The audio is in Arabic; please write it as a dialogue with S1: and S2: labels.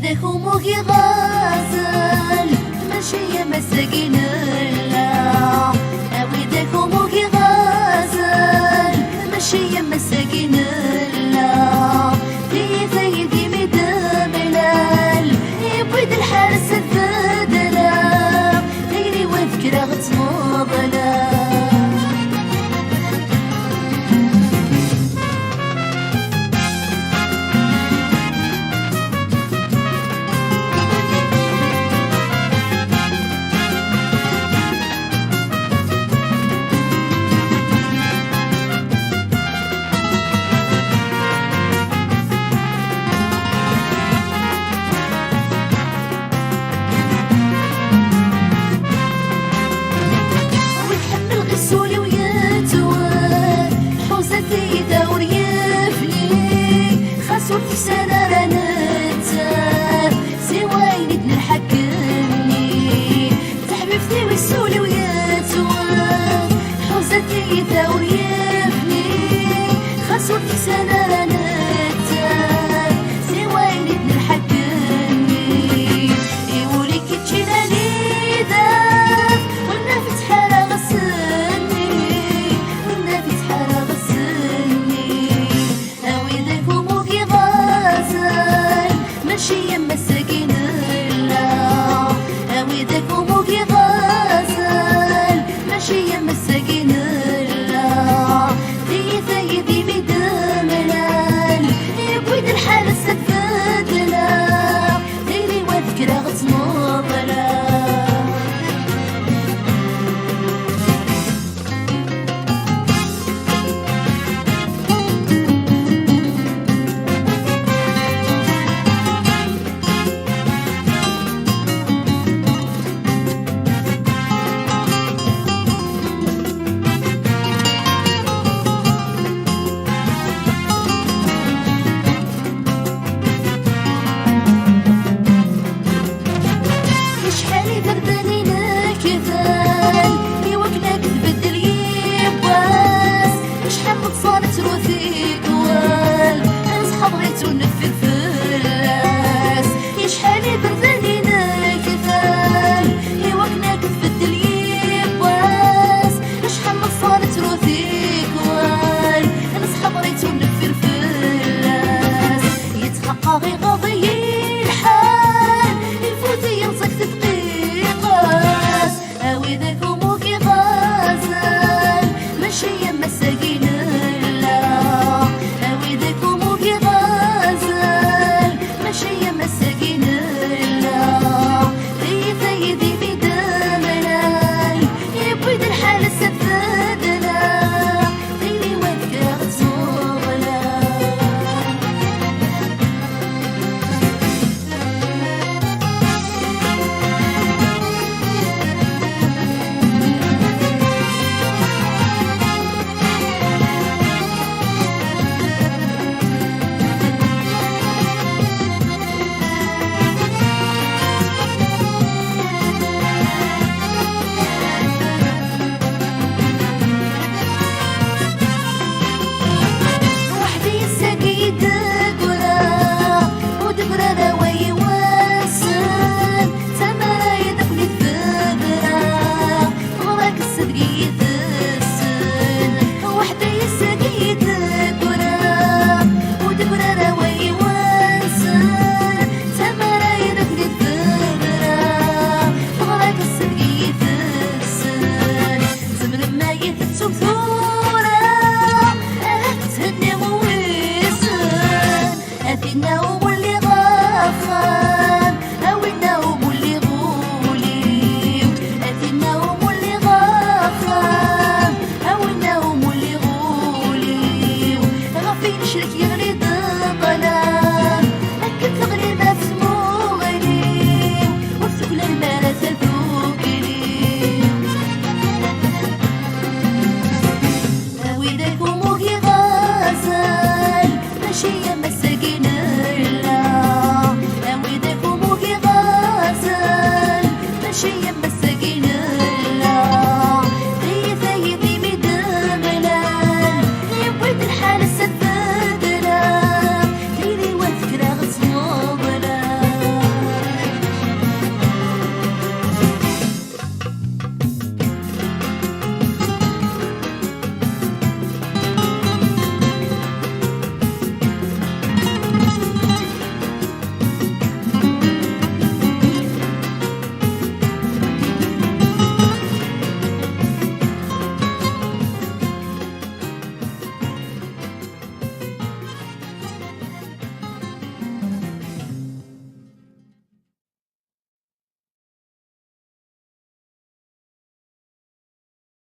S1: ويدك وموقي غازل ماشي يا مساكين لا. ويدك وموقي غازل ماشي يا مساكين لا. في ثيدي مدام الال يبيد الحارس الثدلا غيري وفكرة غتمضلا. في سنة رانتار سوايني دن الحكمني تحبيبتي ويسولي وياتوان حوزتي ثور يفني خاصو في سنة رانتار سوايني دن الحكمني يولي كي تجينا لي داف وانا في تحالة غسلني وانا في تحالة غسلني. اويدك وموكي ماشي يا مساكين لا. ويدك وموقي غازل ماشي يا مساكين لا. في ثيدي مدام الال يبويد الحارس الثدلا غيري وذكرى غتمضلا. ونفذ فلاس يشحالي بردانينا كثال يوكنا كتفد اليباس شحال صارت روثيك وال نصحى بريت ونفذ فلاس يتحقق غضي الحال يفوت ينصك تدقيقاس. اويدك وموكي غازل ماشي يا مساكين لا. اويدك وموكي ماشي يا مساكين لا. في ثيدي مدام الال يبيد الحارس الثدلا غيري وذكرى غتمضلا. شي